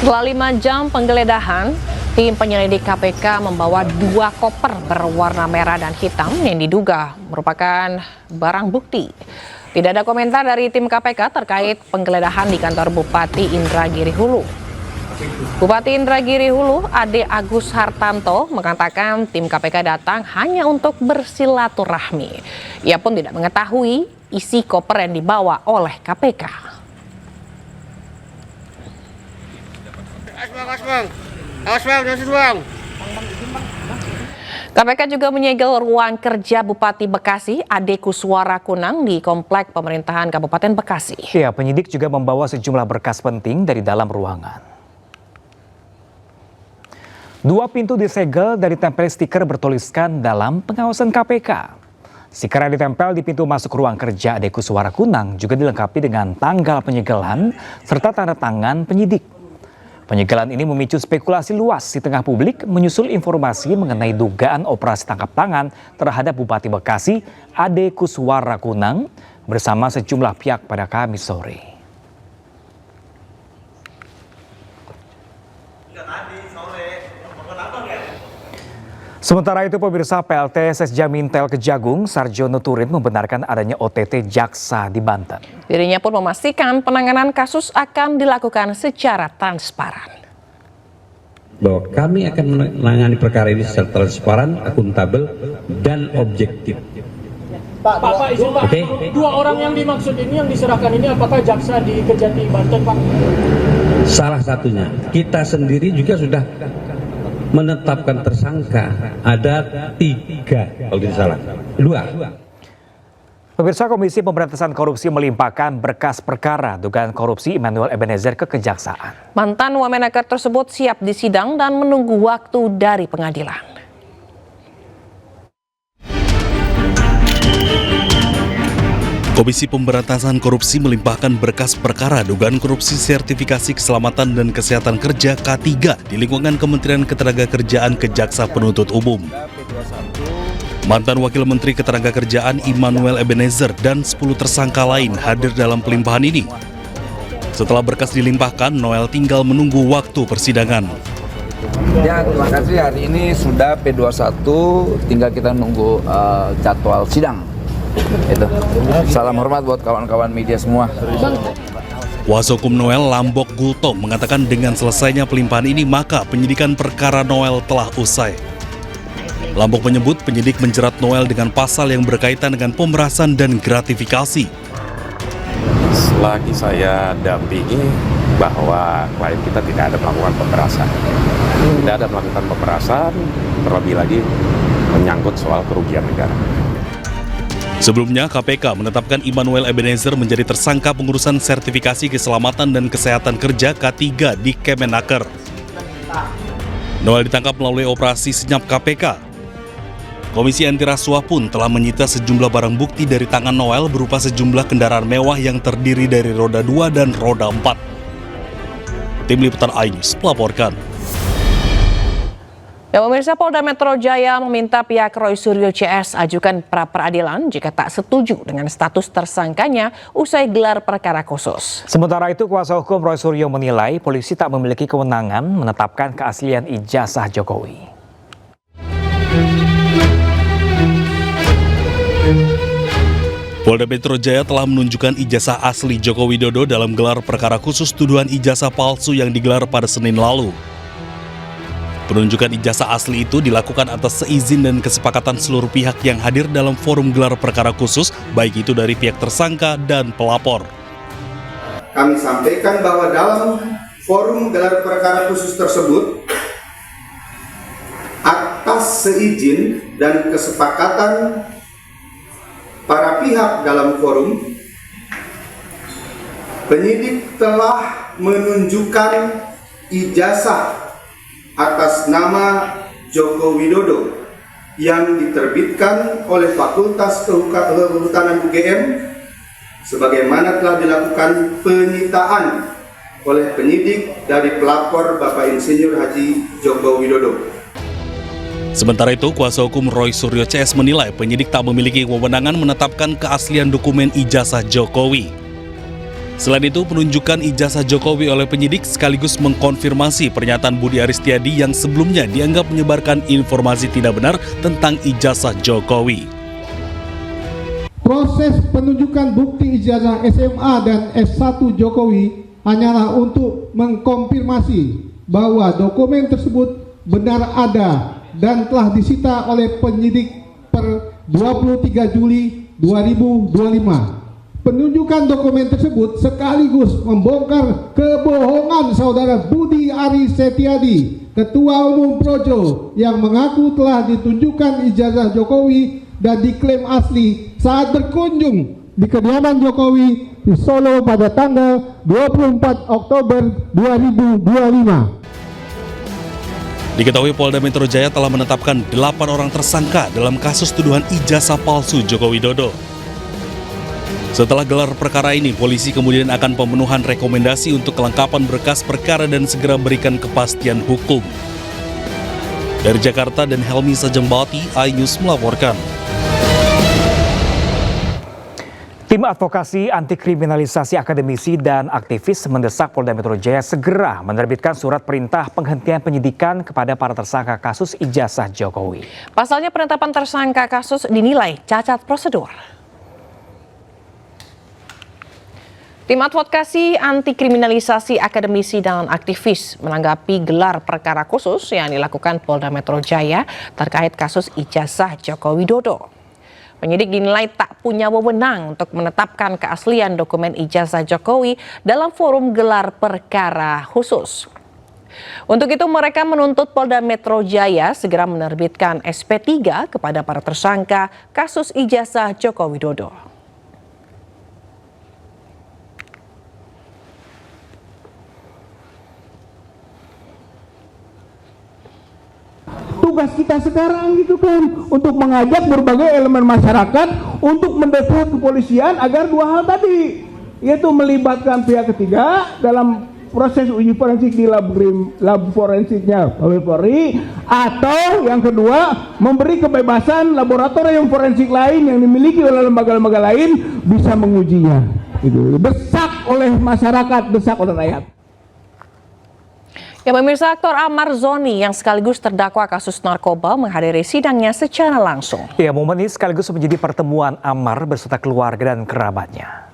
Setelah 5 jam penggeledahan, tim penyelidik KPK membawa 2 koper berwarna merah dan hitam yang diduga merupakan barang bukti. Tidak ada komentar dari tim KPK terkait penggeledahan di kantor Bupati Indragiri Hulu. Bupati Indragiri Hulu, Ade Agus Hartanto, mengatakan tim KPK datang hanya untuk bersilaturahmi. Ia pun tidak mengetahui isi koper yang dibawa oleh KPK. KPK juga menyegel ruang kerja Bupati Bekasi, Ade Kuswara Kunang, di Komplek Pemerintahan Kabupaten Bekasi. Ya, penyidik juga membawa sejumlah berkas penting dari dalam ruangan. 2 pintu disegel dari tempel stiker bertuliskan dalam pengawasan KPK. Stiker yang ditempel di pintu masuk ruang kerja Ade Kuswara Kunang juga dilengkapi dengan tanggal penyegelan serta tanda tangan penyidik. Penyegelan ini memicu spekulasi luas di tengah publik menyusul informasi mengenai dugaan operasi tangkap tangan terhadap Bupati Bekasi, Ade Kuswara Kunang, bersama sejumlah pihak pada Kamis sore. Sementara itu, pemirsa, PLT Sesja Mintel Kejagung, Sarjono Turin, membenarkan adanya OTT jaksa di Banten. Dirinya pun memastikan penanganan kasus akan dilakukan secara transparan. Bahwa kami akan menangani perkara ini secara transparan, akuntabel, dan objektif. Pak, izin Pak, Dua orang yang dimaksud ini yang diserahkan ini apakah jaksa di Kejati Banten, Pak? Salah satunya, kita sendiri juga sudah menetapkan tersangka, ada 3 kalau tidak salah, 2. Pemirsa, Komisi Pemberantasan Korupsi melimpahkan berkas perkara dugaan korupsi Immanuel Ebenezer ke Kejaksaan. Mantan Wamenaker tersebut siap disidang dan menunggu waktu dari pengadilan. Komisi Pemberantasan Korupsi melimpahkan berkas perkara dugaan korupsi sertifikasi keselamatan dan kesehatan kerja K3 di lingkungan Kementerian Ketenagakerjaan ke Jaksa Penuntut Umum. Mantan Wakil Menteri Ketenagakerjaan Immanuel Ebenezer dan 10 tersangka lain hadir dalam pelimpahan ini. Setelah berkas dilimpahkan, Noel tinggal menunggu waktu persidangan. Ya, terima kasih. Hari ini sudah P21, tinggal kita nunggu jadwal sidang. Itu. Salam hormat buat kawan-kawan media semua. Kuasa hukum Noel, Lambok Gultom, mengatakan dengan selesainya pelimpahan ini maka penyidikan perkara Noel telah usai. Lambok menyebut penyidik menjerat Noel dengan pasal yang berkaitan dengan pemerasan dan gratifikasi. Selagi saya dampingi bahwa klien kita tidak ada melakukan pemerasan. Tidak ada melakukan pemerasan, terlebih lagi menyangkut soal kerugian negara. Sebelumnya, KPK menetapkan Immanuel Ebenezer menjadi tersangka pengurusan sertifikasi keselamatan dan kesehatan kerja K3 di Kemenaker. Noel ditangkap melalui operasi senyap KPK. Komisi Anti Rasuah pun telah menyita sejumlah barang bukti dari tangan Noel berupa sejumlah kendaraan mewah yang terdiri dari roda 2 dan roda 4. Tim Liputan iNews melaporkan. Ya, pemirsa, Polda Metro Jaya meminta pihak Roy Suryo CS ajukan pra-peradilan jika tak setuju dengan status tersangkanya usai gelar perkara khusus. Sementara itu, kuasa hukum Roy Suryo menilai polisi tak memiliki kewenangan menetapkan keaslian ijazah Jokowi. Polda Metro Jaya telah menunjukkan ijazah asli Joko Widodo dalam gelar perkara khusus tuduhan ijazah palsu yang digelar pada Senin lalu. Penunjukan ijazah asli itu dilakukan atas seizin dan kesepakatan seluruh pihak yang hadir dalam forum gelar perkara khusus, baik itu dari pihak tersangka dan pelapor. Kami sampaikan bahwa dalam forum gelar perkara khusus tersebut, atas seizin dan kesepakatan para pihak dalam forum, penyidik telah menunjukkan ijazah atas nama Joko Widodo yang diterbitkan oleh Fakultas Kehutanan UGM sebagaimana telah dilakukan penyitaan oleh penyidik dari pelapor Bapak Insinyur Haji Joko Widodo. Sementara itu, kuasa hukum Roy Suryo CS menilai penyidik tak memiliki wewenangan menetapkan keaslian dokumen ijazah Jokowi. Selain itu, penunjukan ijazah Jokowi oleh penyidik sekaligus mengkonfirmasi pernyataan Budi Aristiadi yang sebelumnya dianggap menyebarkan informasi tidak benar tentang ijazah Jokowi. Proses penunjukan bukti ijazah SMA dan S1 Jokowi hanyalah untuk mengkonfirmasi bahwa dokumen tersebut benar ada dan telah disita oleh penyidik per 23 Juli 2025. Penunjukan dokumen tersebut sekaligus membongkar kebohongan saudara Budi Aristiadi, Ketua Umum Projo, yang mengaku telah ditunjukkan ijazah Jokowi dan diklaim asli saat berkunjung di kediaman Jokowi di Solo pada tanggal 24 Oktober 2025. Diketahui Polda Metro Jaya telah menetapkan 8 orang tersangka dalam kasus tuduhan ijazah palsu Joko Widodo. Setelah gelar perkara ini, polisi kemudian akan pemenuhan rekomendasi untuk kelengkapan berkas perkara dan segera berikan kepastian hukum. Dari Jakarta dan Helmi Sajembati, iNews melaporkan. Tim advokasi anti kriminalisasi akademisi dan aktivis mendesak Polda Metro Jaya segera menerbitkan surat perintah penghentian penyidikan kepada para tersangka kasus ijazah Jokowi. Pasalnya penetapan tersangka kasus dinilai cacat prosedur. Tim advokasi anti kriminalisasi akademisi dan aktivis menanggapi gelar perkara khusus yang dilakukan Polda Metro Jaya terkait kasus ijazah Joko Widodo. Penyidik dinilai tak punya wewenang untuk menetapkan keaslian dokumen ijazah Jokowi dalam forum gelar perkara khusus. Untuk itu mereka menuntut Polda Metro Jaya segera menerbitkan SP3 kepada para tersangka kasus ijazah Joko Widodo. Tugas kita sekarang gitu kan, untuk mengajak berbagai elemen masyarakat untuk mendeklar kepolisian agar dua hal tadi, yaitu melibatkan pihak ketiga dalam proses uji forensik di lab forensiknya Polri, atau yang kedua memberi kebebasan laboratorium forensik lain yang dimiliki oleh lembaga-lembaga lain bisa mengujinya. Itu desak oleh masyarakat, desak oleh rakyat. Ya, pemirsa, aktor Ahmad Zoni yang sekaligus terdakwa kasus narkoba menghadiri sidangnya secara langsung. Ya, momen ini sekaligus menjadi pertemuan Ahmad beserta keluarga dan kerabatnya.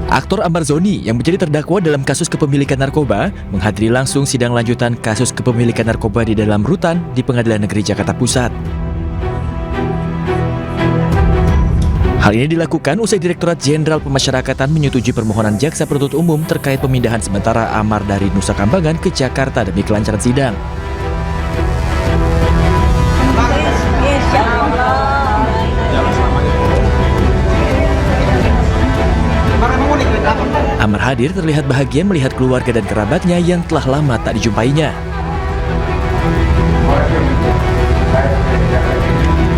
Aktor Ahmad Zoni yang menjadi terdakwa dalam kasus kepemilikan narkoba menghadiri langsung sidang lanjutan kasus kepemilikan narkoba di dalam rutan di Pengadilan Negeri Jakarta Pusat. Hal ini dilakukan usai Direktorat Jenderal Pemasyarakatan menyetujui permohonan jaksa penuntut umum terkait pemindahan sementara Ahmad dari Nusa Kambangan ke Jakarta demi kelancaran sidang. Ahmad hadir terlihat bahagia melihat keluarga dan kerabatnya yang telah lama tak dijumpainya.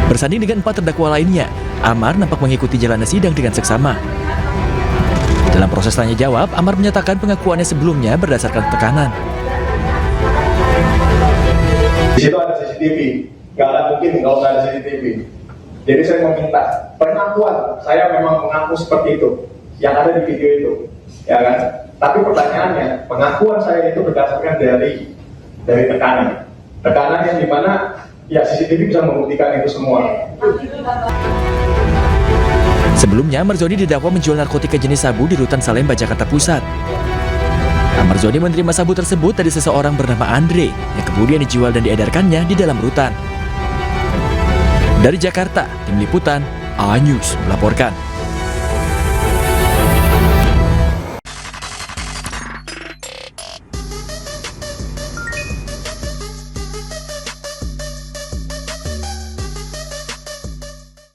Bersanding dengan 4 terdakwa lainnya, Ahmad nampak mengikuti jalannya sidang dengan seksama. Dalam proses tanya jawab, Ahmad menyatakan pengakuannya sebelumnya berdasarkan tekanan. Di situ ada CCTV, nggak ada mungkin kalau nggak ada CCTV. Jadi saya meminta pengakuan, saya memang mengaku seperti itu, yang ada di video itu, ya kan? Tapi pertanyaannya, pengakuan saya itu berdasarkan dari tekanan yang dimana ya CCTV bisa membuktikan itu semua. Sebelumnya, Ahmad Zoni didakwa menjual narkotika jenis sabu di rutan Salemba, Jakarta Pusat. Ahmad Zoni menerima sabu tersebut dari seseorang bernama Andre yang kemudian dijual dan diedarkannya di dalam rutan. Dari Jakarta, Tim Liputan, iNews melaporkan.